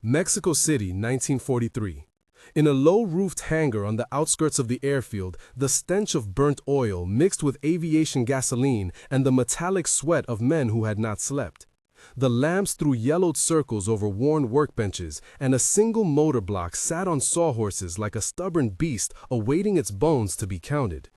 Mexico City, 1943. In a low-roofed hangar on the outskirts of the airfield, the stench of burnt oil mixed with aviation gasoline and the metallic sweat of men who had not slept. The lamps threw yellowed circles over worn workbenches, and a single motor block sat on sawhorses like a stubborn beast awaiting its bones to be counted.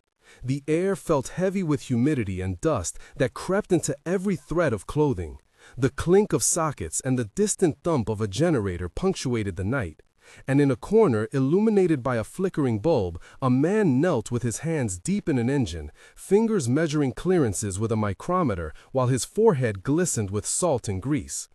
The air felt heavy with humidity and dust that crept into every thread of clothing. The clink of sockets and the distant thump of a generator punctuated the night. And in a corner, illuminated by a flickering bulb, a man knelt with his hands deep in an engine, fingers measuring clearances with a micrometer while his forehead glistened with salt and grease.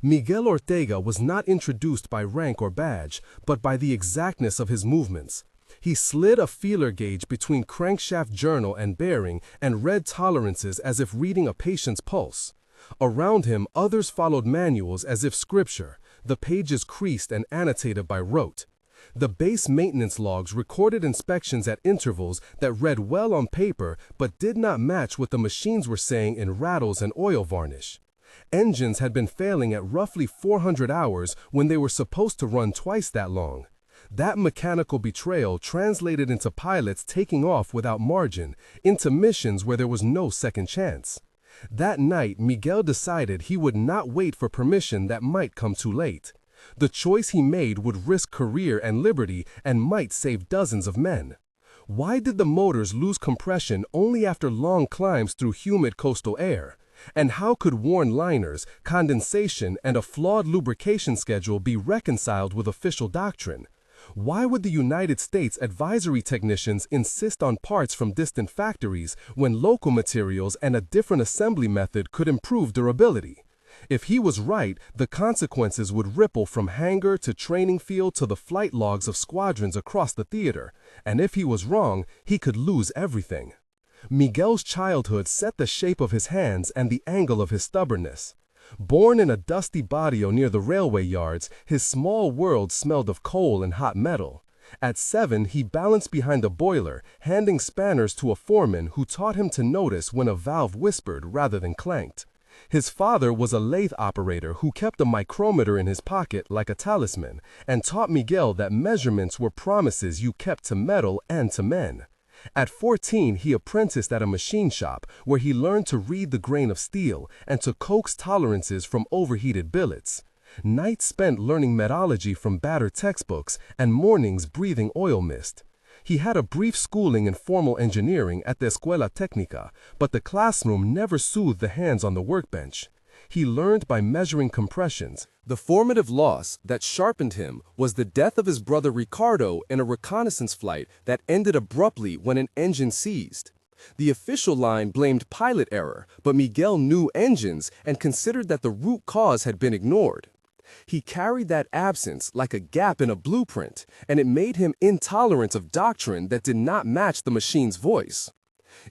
Miguel Ortega was not introduced by rank or badge, but by the exactness of his movements. He slid a feeler gauge between crankshaft journal and bearing and read tolerances as if reading a patient's pulse. Around him, others followed manuals as if scripture, the pages creased and annotated by rote. The base maintenance logs recorded inspections at intervals that read well on paper but did not match what the machines were saying in rattles and oil varnish. Engines had been failing at roughly 400 hours when they were supposed to run twice that long. That mechanical betrayal translated into pilots taking off without margin, into missions where there was no second chance. That night, Miguel decided he would not wait for permission that might come too late. The choice he made would risk career and liberty and might save dozens of men. Why did the motors lose compression only after long climbs through humid coastal air? And how could worn liners, condensation, and a flawed lubrication schedule be reconciled with official doctrine? Why would the United States advisory technicians insist on parts from distant factories when local materials and a different assembly method could improve durability? If he was right, the consequences would ripple from hangar to training field to the flight logs of squadrons across the theater, and if he was wrong, he could lose everything. Miguel's childhood set the shape of his hands and the angle of his stubbornness. Born in a dusty barrio near the railway yards, his small world smelled of coal and hot metal. At 7, he balanced behind a boiler, handing spanners to a foreman who taught him to notice when a valve whispered rather than clanked. His father was a lathe operator who kept a micrometer in his pocket like a talisman, and taught Miguel that measurements were promises you kept to metal and to men. At 14, he apprenticed at a machine shop where he learned to read the grain of steel and to coax tolerances from overheated billets. Nights spent learning metallurgy from battered textbooks and mornings breathing oil mist. He had a brief schooling in formal engineering at the Escuela Técnica, but the classroom never soothed the hands on the workbench. He learned by measuring compressions. The formative loss that sharpened him was the death of his brother Ricardo in a reconnaissance flight that ended abruptly when an engine seized. The official line blamed pilot error, but Miguel knew engines and considered that the root cause had been ignored. He carried that absence like a gap in a blueprint, and it made him intolerant of doctrine that did not match the machine's voice.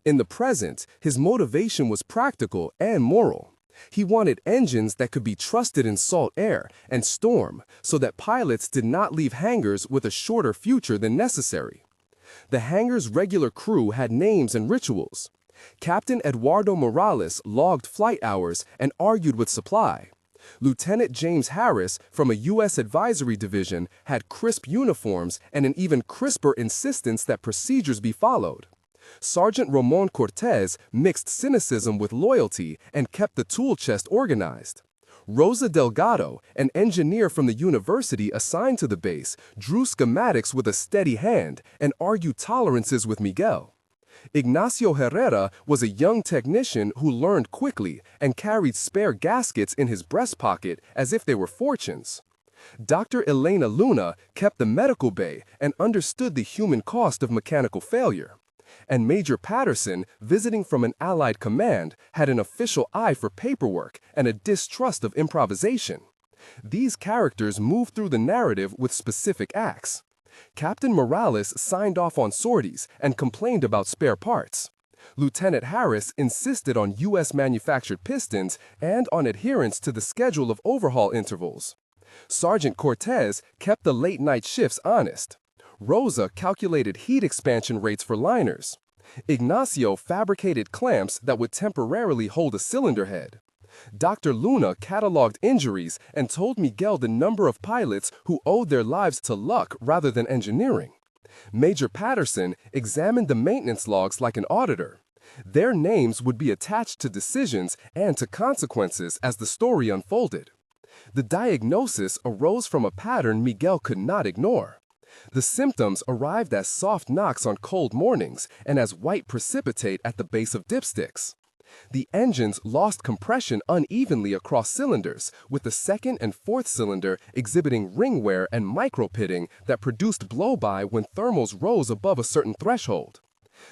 In the present, his motivation was practical and moral. He wanted engines that could be trusted in salt air and storm so that pilots did not leave hangars with a shorter future than necessary. The hangar's regular crew had names and rituals. Captain Eduardo Morales logged flight hours and argued with supply. Lieutenant James Harris from a U.S. advisory division had crisp uniforms and an even crisper insistence that procedures be followed. Sergeant Ramon Cortez mixed cynicism with loyalty and kept the tool chest organized. Rosa Delgado, an engineer from the university assigned to the base, drew schematics with a steady hand and argued tolerances with Miguel. Ignacio Herrera was a young technician who learned quickly and carried spare gaskets in his breast pocket as if they were fortunes. Dr. Elena Luna kept the medical bay and understood the human cost of mechanical failure. And Major Patterson, visiting from an Allied command, had an official eye for paperwork and a distrust of improvisation. These characters moved through the narrative with specific acts. Captain Morales signed off on sorties and complained about spare parts. Lieutenant Harris insisted on U.S.-manufactured pistons and on adherence to the schedule of overhaul intervals. Sergeant Cortez kept the late-night shifts honest. Rosa calculated heat expansion rates for liners. Ignacio fabricated clamps that would temporarily hold a cylinder head. Dr. Luna cataloged injuries and told Miguel the number of pilots who owed their lives to luck rather than engineering. Major Patterson examined the maintenance logs like an auditor. Their names would be attached to decisions and to consequences as the story unfolded. The diagnosis arose from a pattern Miguel could not ignore. The symptoms arrived as soft knocks on cold mornings and as white precipitate at the base of dipsticks. The engines lost compression unevenly across cylinders, with the second and fourth cylinder exhibiting ring wear and micro-pitting that produced blow-by when thermals rose above a certain threshold.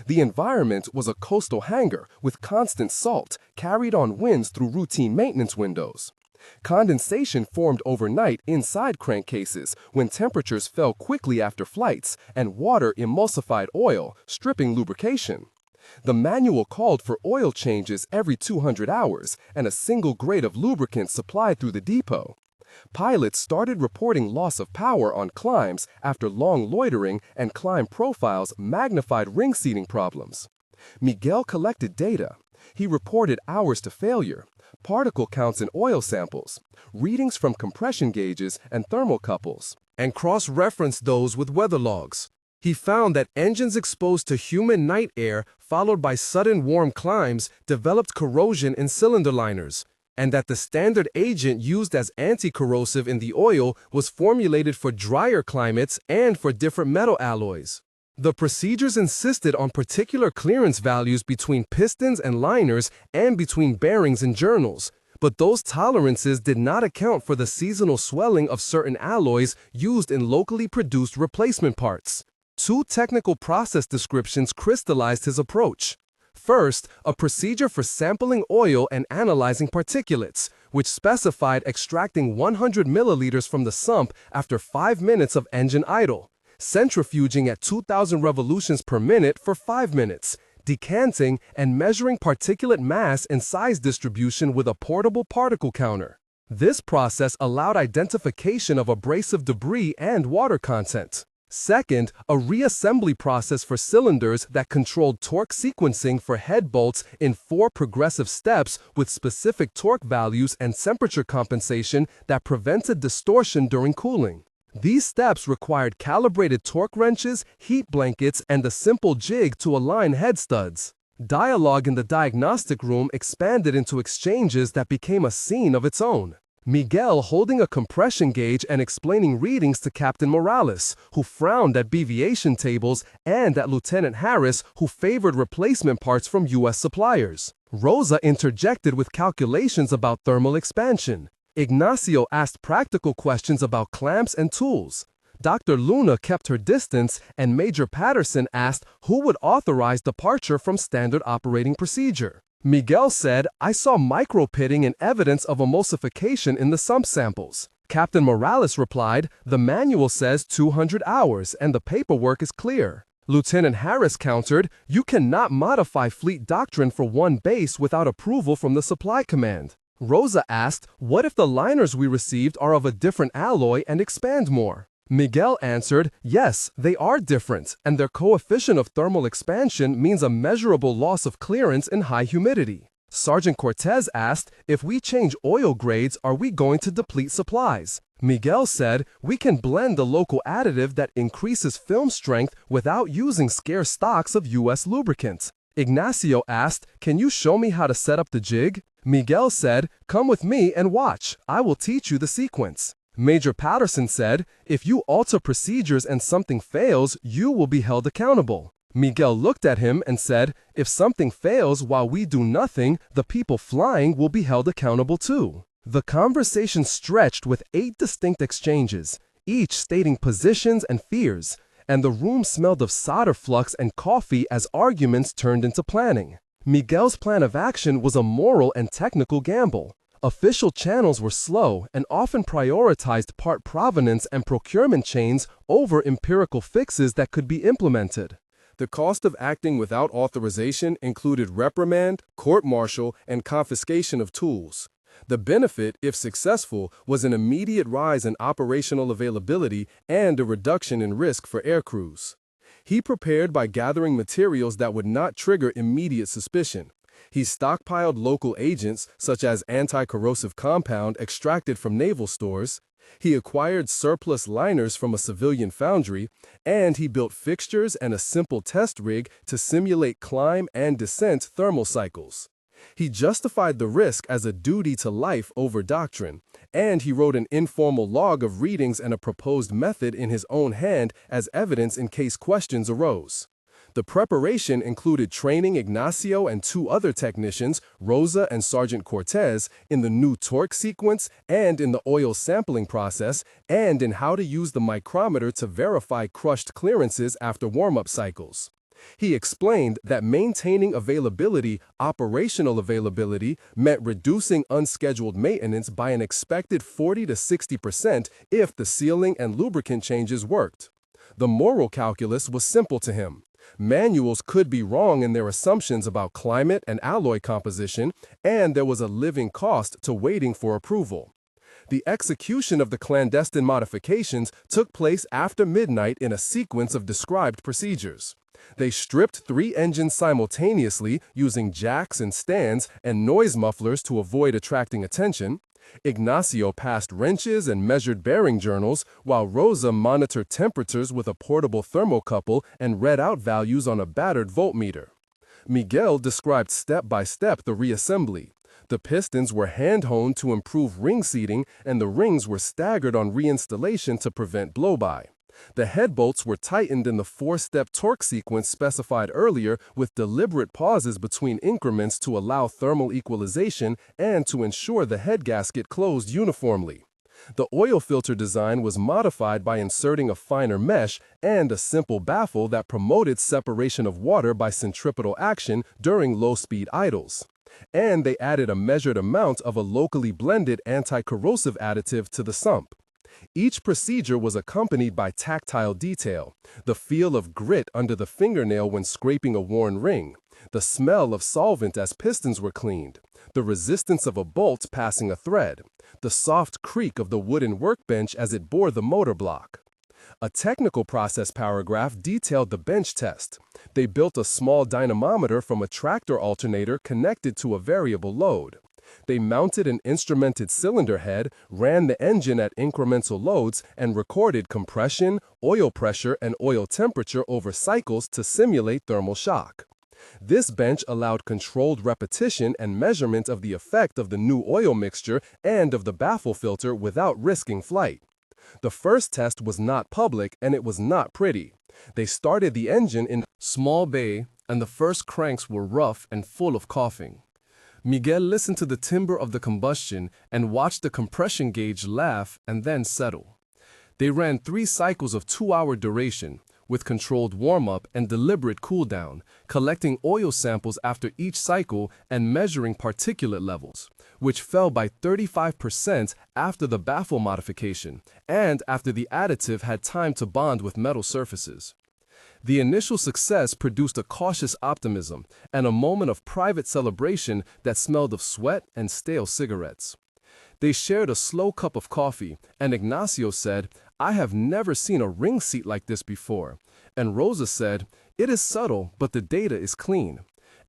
The environment was a coastal hangar with constant salt carried on winds through routine maintenance windows. Condensation formed overnight inside crankcases when temperatures fell quickly after flights, and water emulsified oil, stripping lubrication. The manual called for oil changes every 200 hours and a single grade of lubricant supplied through the depot. Pilots started reporting loss of power on climbs after long loitering, and climb profiles magnified ring seating problems. Miguel collected data. He reported hours to failure, particle counts in oil samples, readings from compression gauges and thermocouples, and cross-referenced those with weather logs. He found that engines exposed to humid night air followed by sudden warm climbs developed corrosion in cylinder liners, and that the standard agent used as anti-corrosive in the oil was formulated for drier climates and for different metal alloys. The procedures insisted on particular clearance values between pistons and liners and between bearings and journals, but those tolerances did not account for the seasonal swelling of certain alloys used in locally produced replacement parts. Two technical process descriptions crystallized his approach. First, a procedure for sampling oil and analyzing particulates, which specified extracting 100 milliliters from the sump after 5 minutes of engine idle, centrifuging at 2,000 revolutions per minute for 5 minutes, decanting and measuring particulate mass and size distribution with a portable particle counter. This process allowed identification of abrasive debris and water content. Second, a reassembly process for cylinders that controlled torque sequencing for head bolts in 4 progressive steps with specific torque values and temperature compensation that prevented distortion during cooling. These steps required calibrated torque wrenches, heat blankets, and a simple jig to align head studs. Dialogue in the diagnostic room expanded into exchanges that became a scene of its own. Miguel holding a compression gauge and explaining readings to Captain Morales, who frowned at aviation tables, and at Lieutenant Harris, who favored replacement parts from U.S. suppliers. Rosa interjected with calculations about thermal expansion. Ignacio asked practical questions about clamps and tools. Dr. Luna kept her distance, and Major Patterson asked who would authorize departure from standard operating procedure. Miguel said, "I saw micro-pitting and evidence of emulsification in the sump samples." Captain Morales replied, "The manual says 200 hours, and the paperwork is clear." Lieutenant Harris countered, "You cannot modify fleet doctrine for one base without approval from the supply command." Rosa asked, "What if the liners we received are of a different alloy and expand more?" Miguel answered, "Yes, they are different, and their coefficient of thermal expansion means a measurable loss of clearance in high humidity." Sergeant Cortez asked, "If we change oil grades, are we going to deplete supplies?" Miguel said, "We can blend a local additive that increases film strength without using scarce stocks of U.S. lubricant." Ignacio asked, "Can you show me how to set up the jig?" Miguel said, "Come with me and watch. I will teach you the sequence." Major Patterson said, "If you alter procedures and something fails, you will be held accountable." Miguel looked at him and said, "If something fails while we do nothing, the people flying will be held accountable too." The conversation stretched with 8 distinct exchanges, each stating positions and fears, and the room smelled of solder flux and coffee as arguments turned into planning. Miguel's plan of action was a moral and technical gamble. Official channels were slow and often prioritized part provenance and procurement chains over empirical fixes that could be implemented. The cost of acting without authorization included reprimand, court-martial, and confiscation of tools. The benefit, if successful, was an immediate rise in operational availability and a reduction in risk for aircrews. He prepared by gathering materials that would not trigger immediate suspicion. He stockpiled local agents, such as anti-corrosive compound extracted from naval stores. He acquired surplus liners from a civilian foundry, and he built fixtures and a simple test rig to simulate climb and descent thermal cycles. He justified the risk as a duty to life over doctrine, and he wrote an informal log of readings and a proposed method in his own hand as evidence in case questions arose. The preparation included training Ignacio and two other technicians, Rosa and Sergeant Cortez, in the new torque sequence and in the oil sampling process, and in how to use the micrometer to verify crushed clearances after warm-up cycles. He explained that maintaining availability, operational availability, meant reducing unscheduled maintenance by an expected 40 to 60% if the sealing and lubricant changes worked. The moral calculus was simple to him. Manuals could be wrong in their assumptions about climate and alloy composition, and there was a living cost to waiting for approval. The execution of the clandestine modifications took place after midnight in a sequence of described procedures. They stripped 3 engines simultaneously using jacks and stands and noise mufflers to avoid attracting attention. Ignacio passed wrenches and measured bearing journals, while Rosa monitored temperatures with a portable thermocouple and read out values on a battered voltmeter. Miguel described step by step the reassembly. The pistons were hand-honed to improve ring seating, and the rings were staggered on reinstallation to prevent blow-by. The head bolts were tightened in the 4-step torque sequence specified earlier, with deliberate pauses between increments to allow thermal equalization and to ensure the head gasket closed uniformly. The oil filter design was modified by inserting a finer mesh and a simple baffle that promoted separation of water by centripetal action during low-speed idles. And they added a measured amount of a locally blended anti-corrosive additive to the sump. Each procedure was accompanied by tactile detail, the feel of grit under the fingernail when scraping a worn ring, the smell of solvent as pistons were cleaned, the resistance of a bolt passing a thread, the soft creak of the wooden workbench as it bore the motor block. A technical process paragraph detailed the bench test. They built a small dynamometer from a tractor alternator connected to a variable load. They mounted an instrumented cylinder head, ran the engine at incremental loads, and recorded compression, oil pressure, and oil temperature over cycles to simulate thermal shock. This bench allowed controlled repetition and measurement of the effect of the new oil mixture and of the baffle filter without risking flight. The first test was not public, and it was not pretty. They started the engine in a small bay, and the first cranks were rough and full of coughing. Miguel listened to the timbre of the combustion and watched the compression gauge laugh and then settle. They ran 3 cycles of 2-hour duration, with controlled warm-up and deliberate cool-down, collecting oil samples after each cycle and measuring particulate levels, which fell by 35% after the baffle modification and after the additive had time to bond with metal surfaces. The initial success produced a cautious optimism and a moment of private celebration that smelled of sweat and stale cigarettes. They shared a slow cup of coffee, and Ignacio said, "I have never seen a ring seat like this before." And Rosa said, "It is subtle, but the data is clean."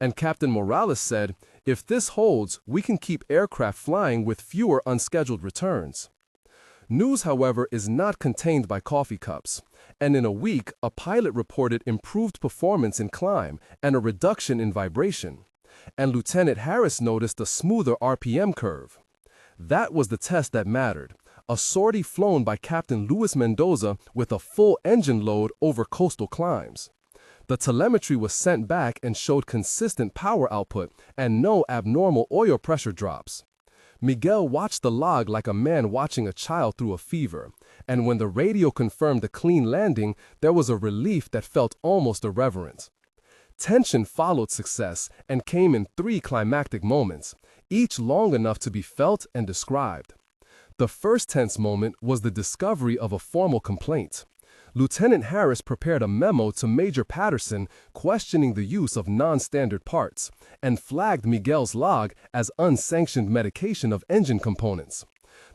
And Captain Morales said, "If this holds, we can keep aircraft flying with fewer unscheduled returns." News, however, is not contained by coffee cups, and in a week, a pilot reported improved performance in climb and a reduction in vibration, and Lieutenant Harris noticed a smoother RPM curve. That was the test that mattered, a sortie flown by Captain Luis Mendoza with a full engine load over coastal climbs. The telemetry was sent back and showed consistent power output and no abnormal oil pressure drops. Miguel watched the log like a man watching a child through a fever, and when the radio confirmed a clean landing, there was a relief that felt almost irreverent. Tension followed success and came in 3 climactic moments, each long enough to be felt and described. The first tense moment was the discovery of a formal complaint. Lieutenant Harris prepared a memo to Major Patterson questioning the use of non-standard parts and flagged Miguel's log as unsanctioned medication of engine components.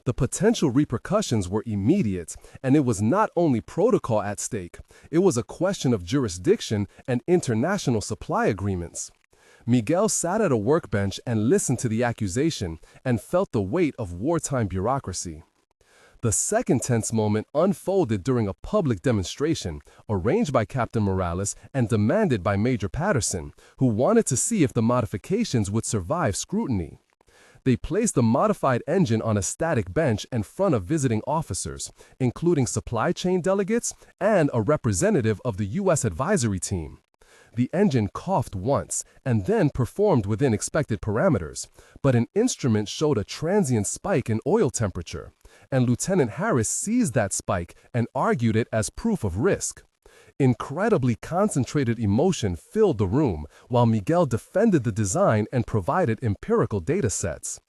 The potential repercussions were immediate, and it was not only protocol at stake, it was a question of jurisdiction and international supply agreements. Miguel sat at a workbench and listened to the accusation and felt the weight of wartime bureaucracy. The second tense moment unfolded during a public demonstration arranged by Captain Morales and demanded by Major Patterson, who wanted to see if the modifications would survive scrutiny. They placed the modified engine on a static bench in front of visiting officers, including supply chain delegates and a representative of the U.S. advisory team. The engine coughed once and then performed within expected parameters, but an instrument showed a transient spike in oil temperature, and Lieutenant Harris seized that spike and argued it as proof of risk. Incredibly concentrated emotion filled the room, while Miguel defended the design and provided empirical data sets.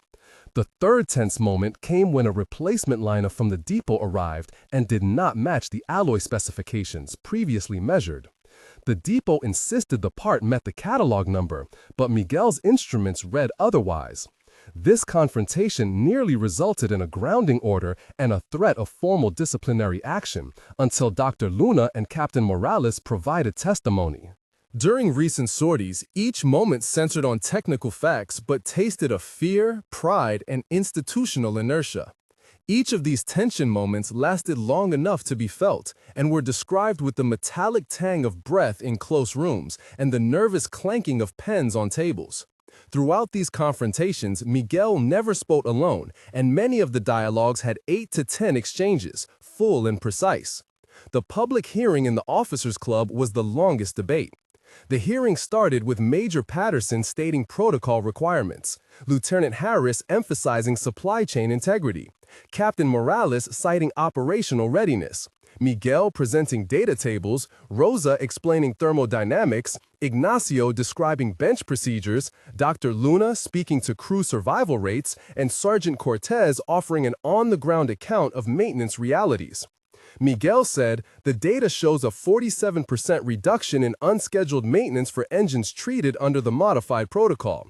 The third tense moment came when a replacement liner from the depot arrived and did not match the alloy specifications previously measured. The depot insisted the part met the catalog number, but Miguel's instruments read otherwise. This confrontation nearly resulted in a grounding order and a threat of formal disciplinary action until Dr. Luna and Captain Morales provided testimony. During recent sorties, each moment centered on technical facts but tasted of fear, pride, and institutional inertia. Each of these tension moments lasted long enough to be felt and were described with the metallic tang of breath in close rooms and the nervous clanking of pens on tables. Throughout these confrontations, Miguel never spoke alone, and many of the dialogues had 8 to 10 exchanges, full and precise. The public hearing in the Officers' Club was the longest debate. The hearing started with Major Patterson stating protocol requirements, Lieutenant Harris emphasizing supply chain integrity, Captain Morales citing operational readiness, Miguel presenting data tables, Rosa explaining thermodynamics, Ignacio describing bench procedures, Dr. Luna speaking to crew survival rates, and Sergeant Cortez offering an on-the-ground account of maintenance realities. Miguel said, the data shows a 47% reduction in unscheduled maintenance for engines treated under the modified protocol.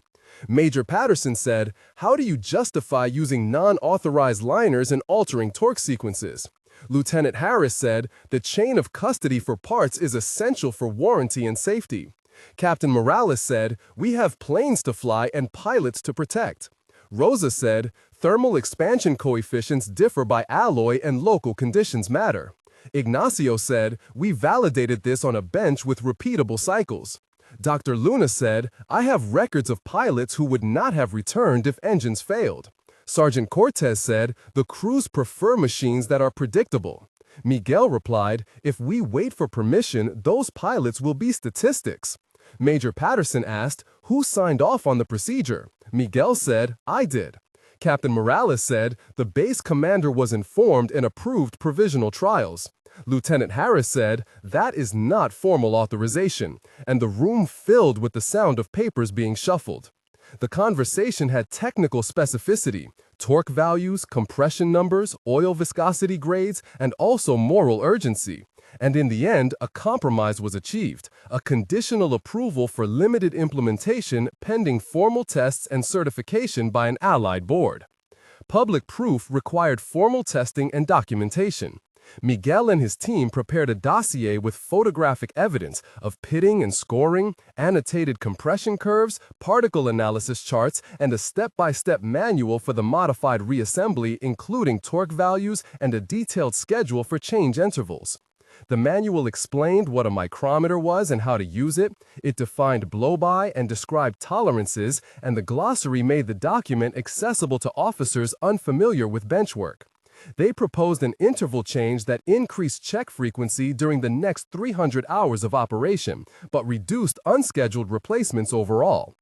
Major Patterson said, how do you justify using non-authorized liners and altering torque sequences? Lieutenant Harris said, the chain of custody for parts is essential for warranty and safety. Captain Morales said, we have planes to fly and pilots to protect. Rosa said, thermal expansion coefficients differ by alloy and local conditions matter. Ignacio said, we validated this on a bench with repeatable cycles. Dr. Luna said, I have records of pilots who would not have returned if engines failed. Sergeant Cortez said, the crews prefer machines that are predictable. Miguel replied, if we wait for permission, those pilots will be statistics. Major Patterson asked, who signed off on the procedure? Miguel said, I did. Captain Morales said, the base commander was informed and approved provisional trials. Lieutenant Harris said, that is not formal authorization, and the room filled with the sound of papers being shuffled. The conversation had technical specificity, torque values, compression numbers, oil viscosity grades, and also moral urgency. And in the end, a compromise was achieved, a conditional approval for limited implementation pending formal tests and certification by an allied board. Public proof required formal testing and documentation. Miguel and his team prepared a dossier with photographic evidence of pitting and scoring, annotated compression curves, particle analysis charts, and a step-by-step manual for the modified reassembly, including torque values and a detailed schedule for change intervals. The manual explained what a micrometer was and how to use it, it defined blow-by and described tolerances, and the glossary made the document accessible to officers unfamiliar with bench work. They proposed an interval change that increased check frequency during the next 300 hours of operation, but reduced unscheduled replacements overall.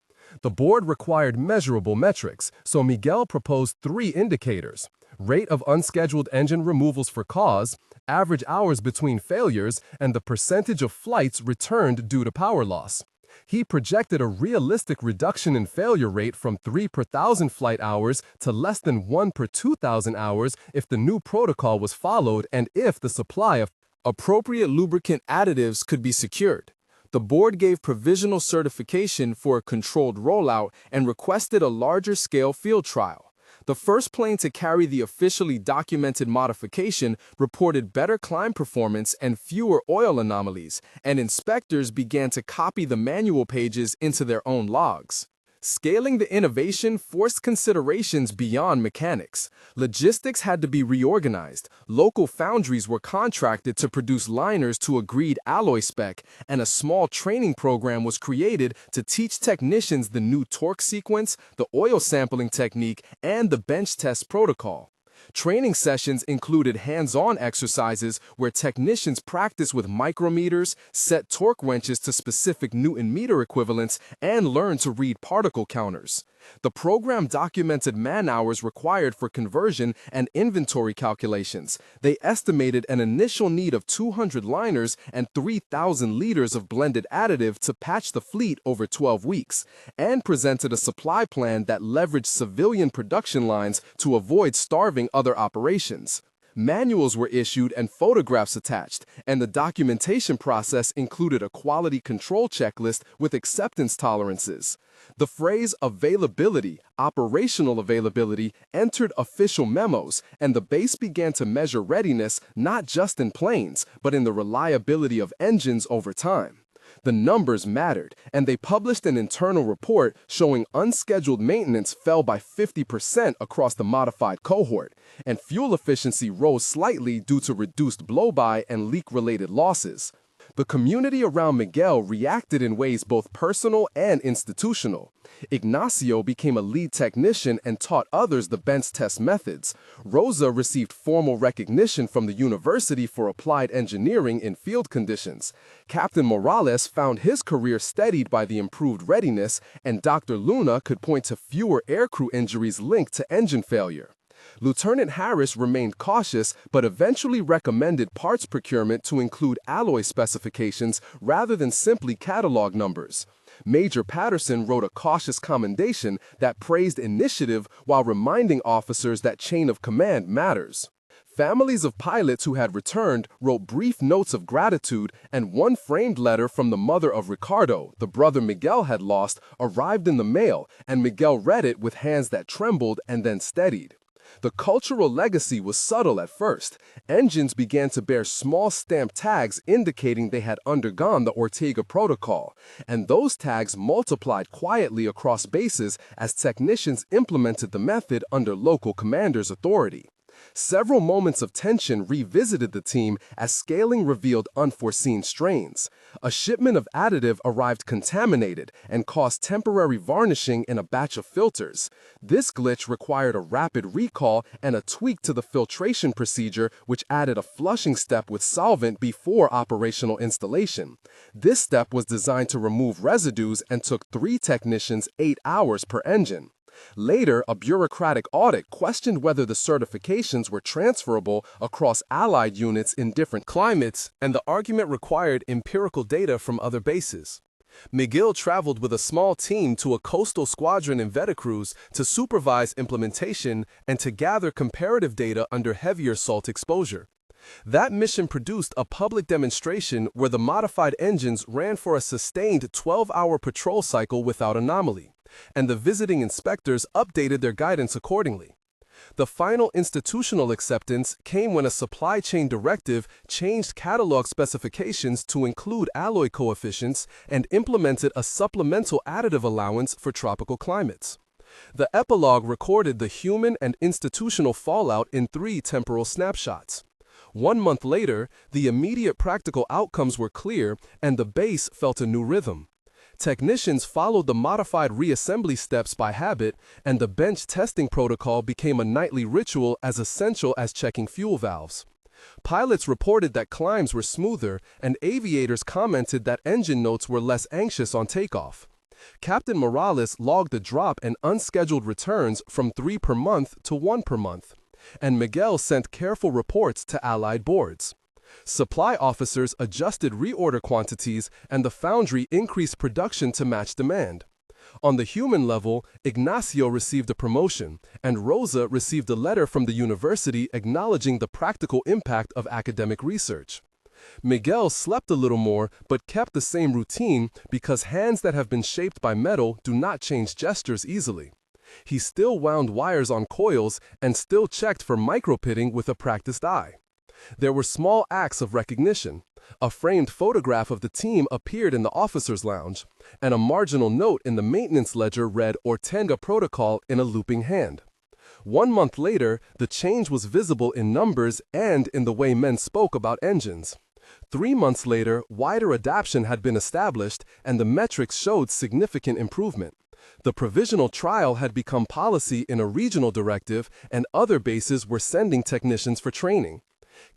The board required measurable metrics, so Miguel proposed 3 indicators: rate of unscheduled engine removals for cause, average hours between failures, and the percentage of flights returned due to power loss. He projected a realistic reduction in failure rate from 3 per 1,000 flight hours to less than 1 per 2,000 hours if the new protocol was followed and if the supply of appropriate lubricant additives could be secured. The board gave provisional certification for a controlled rollout and requested a larger-scale field trial. The first plane to carry the officially documented modification reported better climb performance and fewer oil anomalies, and inspectors began to copy the manual pages into their own logs. Scaling the innovation forced considerations beyond mechanics. Logistics had to be reorganized, local foundries were contracted to produce liners to agreed alloy spec, and a small training program was created to teach technicians the new torque sequence, the oil sampling technique, and the bench test protocol. Training sessions included hands-on exercises where technicians practice with micrometers, set torque wrenches to specific Newton-meter equivalents, and learn to read particle counters. The program documented man-hours required for conversion and inventory calculations. They estimated an initial need of 200 liners and 3,000 liters of blended additive to patch the fleet over 12 weeks, and presented a supply plan that leveraged civilian production lines to avoid starving other operations. Manuals were issued and photographs attached, and the documentation process included a quality control checklist with acceptance tolerances. The phrase availability, operational availability, entered official memos, and the base began to measure readiness not just in planes, but in the reliability of engines over time. The numbers mattered, and they published an internal report showing unscheduled maintenance fell by 50% across the modified cohort, and fuel efficiency rose slightly due to reduced blow-by and leak-related losses. The community around Miguel reacted in ways both personal and institutional. Ignacio became a lead technician and taught others the bench test methods. Rosa received formal recognition from the university for applied engineering in field conditions. Captain Morales found his career steadied by the improved readiness, and Dr. Luna could point to fewer aircrew injuries linked to engine failure. Lieutenant Harris remained cautious but eventually recommended parts procurement to include alloy specifications rather than simply catalog numbers. Major Patterson wrote a cautious commendation that praised initiative while reminding officers that chain of command matters. Families of pilots who had returned wrote brief notes of gratitude, and one framed letter from the mother of Ricardo, the brother Miguel had lost, arrived in the mail, and Miguel read it with hands that trembled and then steadied. The cultural legacy was subtle at first. Engines began to bear small stamped tags indicating they had undergone the Ortega protocol, and those tags multiplied quietly across bases as technicians implemented the method under local commanders' authority. Several moments of tension revisited the team as scaling revealed unforeseen strains. A shipment of additive arrived contaminated and caused temporary varnishing in a batch of filters. This glitch required a rapid recall and a tweak to the filtration procedure, which added a flushing step with solvent before operational installation. This step was designed to remove residues and took 3 technicians 8 hours per engine. Later, a bureaucratic audit questioned whether the certifications were transferable across Allied units in different climates, and the argument required empirical data from other bases. Miguel traveled with a small team to a coastal squadron in Veracruz to supervise implementation and to gather comparative data under heavier salt exposure. That mission produced a public demonstration where the modified engines ran for a sustained 12-hour patrol cycle without anomaly, and the visiting inspectors updated their guidance accordingly. The final institutional acceptance came when a supply chain directive changed catalog specifications to include alloy coefficients and implemented a supplemental additive allowance for tropical climates. The epilogue recorded the human and institutional fallout in 3 temporal snapshots. 1 month later, the immediate practical outcomes were clear and the base felt a new rhythm. Technicians followed the modified reassembly steps by habit, and the bench testing protocol became a nightly ritual as essential as checking fuel valves. Pilots reported that climbs were smoother, and aviators commented that engine notes were less anxious on takeoff. Captain Morales logged a drop in unscheduled returns from 3 per month to 1 per month, and Miguel sent careful reports to Allied boards. Supply officers adjusted reorder quantities, and the foundry increased production to match demand. On the human level, Ignacio received a promotion, and Rosa received a letter from the university acknowledging the practical impact of academic research. Miguel slept a little more, but kept the same routine because hands that have been shaped by metal do not change gestures easily. He still wound wires on coils and still checked for micropitting with a practiced eye. There were small acts of recognition. A framed photograph of the team appeared in the officer's lounge, and a marginal note in the maintenance ledger read Ortega Protocol in a looping hand. 1 month later, the change was visible in numbers and in the way men spoke about engines. 3 months later, wider adoption had been established, and the metrics showed significant improvement. The provisional trial had become policy in a regional directive, and other bases were sending technicians for training.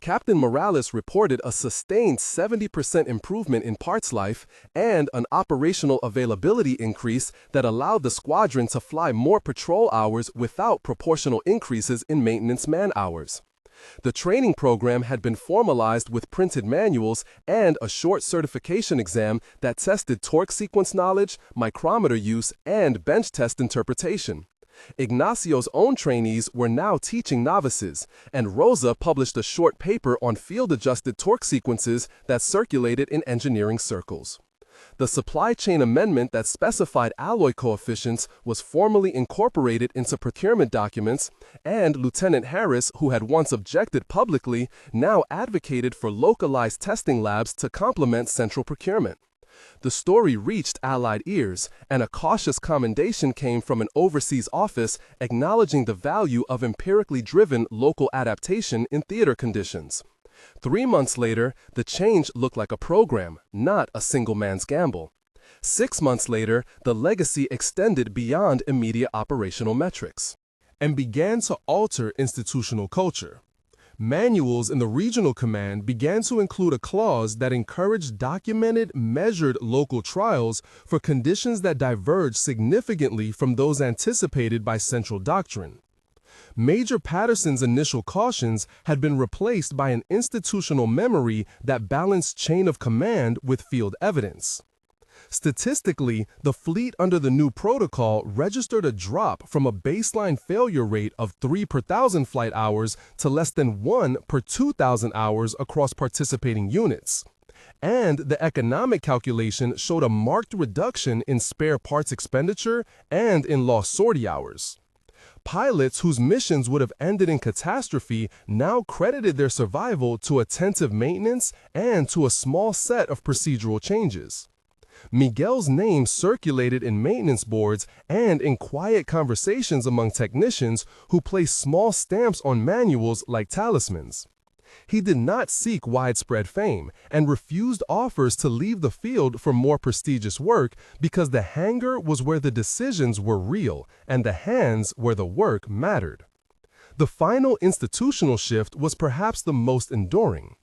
Captain Morales reported a sustained 70% improvement in parts life and an operational availability increase that allowed the squadron to fly more patrol hours without proportional increases in maintenance man-hours. The training program had been formalized with printed manuals and a short certification exam that tested torque sequence knowledge, micrometer use, and bench test interpretation. Ignacio's own trainees were now teaching novices, and Rosa published a short paper on field-adjusted torque sequences that circulated in engineering circles. The supply chain amendment that specified alloy coefficients was formally incorporated into procurement documents, and Lieutenant Harris, who had once objected publicly, now advocated for localized testing labs to complement central procurement. The story reached Allied ears, and a cautious commendation came from an overseas office acknowledging the value of empirically driven local adaptation in theater conditions. 3 months later, the change looked like a program, not a single man's gamble. 6 months later, the legacy extended beyond immediate operational metrics and began to alter institutional culture. Manuals in the regional command began to include a clause that encouraged documented, measured local trials for conditions that diverged significantly from those anticipated by central doctrine. Major Patterson's initial cautions had been replaced by an institutional memory that balanced chain of command with field evidence. Statistically, the fleet under the new protocol registered a drop from a baseline failure rate of 3 per 1,000 flight hours to less than 1 per 2,000 hours across participating units. And the economic calculation showed a marked reduction in spare parts expenditure and in lost sortie hours. Pilots whose missions would have ended in catastrophe now credited their survival to attentive maintenance and to a small set of procedural changes. Miguel's name circulated in maintenance boards and in quiet conversations among technicians who placed small stamps on manuals like talismans. He did not seek widespread fame and refused offers to leave the field for more prestigious work because the hangar was where the decisions were real and the hands where the work mattered. The final institutional shift was perhaps the most enduring.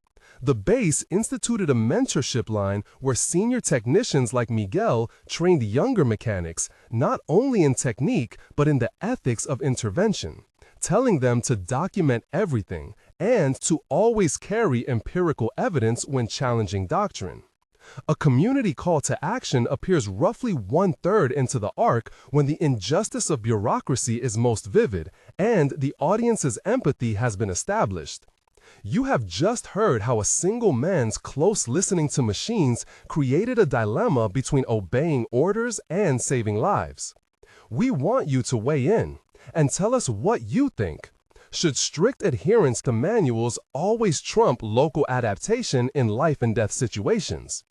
The base instituted a mentorship line where senior technicians like Miguel trained younger mechanics, not only in technique, but in the ethics of intervention, telling them to document everything and to always carry empirical evidence when challenging doctrine. A community call to action appears roughly 1/3 into the arc when the injustice of bureaucracy is most vivid and the audience's empathy has been established. You have just heard how a single man's close listening to machines created a dilemma between obeying orders and saving lives. We want you to weigh in and tell us what you think. Should strict adherence to manuals always trump local adaptation in life and death situations?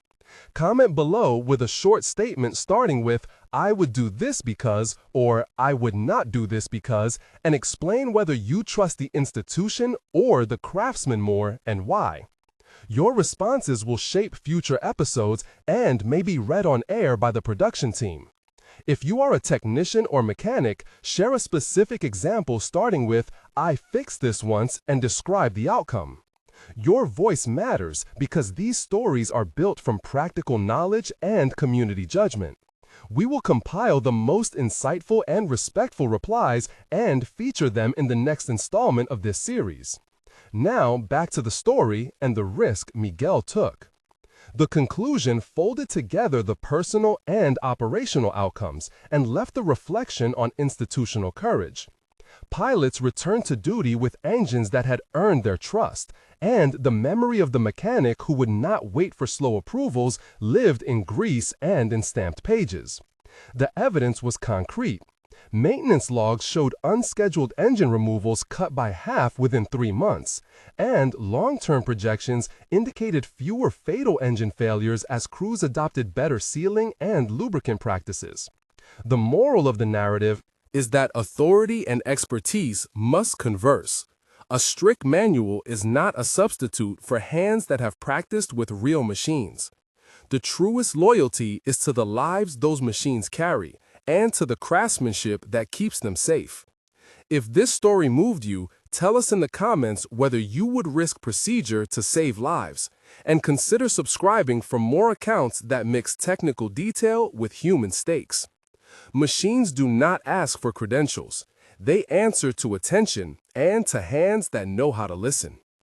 Comment below with a short statement starting with, "I would do this because," or "I would not do this because," and explain whether you trust the institution or the craftsman more and why. Your responses will shape future episodes and may be read on air by the production team. If you are a technician or mechanic, share a specific example starting with, "I fixed this once," and describe the outcome. Your voice matters because these stories are built from practical knowledge and community judgment. We will compile the most insightful and respectful replies and feature them in the next installment of this series. Now, back to the story and the risk Miguel took. The conclusion folded together the personal and operational outcomes and left the reflection on institutional courage. Pilots returned to duty with engines that had earned their trust, and the memory of the mechanic who would not wait for slow approvals lived in grease and in stamped pages. The evidence was concrete. Maintenance logs showed unscheduled engine removals cut by half within 3 months, and long-term projections indicated fewer fatal engine failures as crews adopted better sealing and lubricant practices. The moral of the narrative is that authority and expertise must converse. A strict manual is not a substitute for hands that have practiced with real machines. The truest loyalty is to the lives those machines carry and to the craftsmanship that keeps them safe. If this story moved you, tell us in the comments whether you would risk procedure to save lives, and consider subscribing for more accounts that mix technical detail with human stakes. Machines do not ask for credentials. They answer to attention and to hands that know how to listen.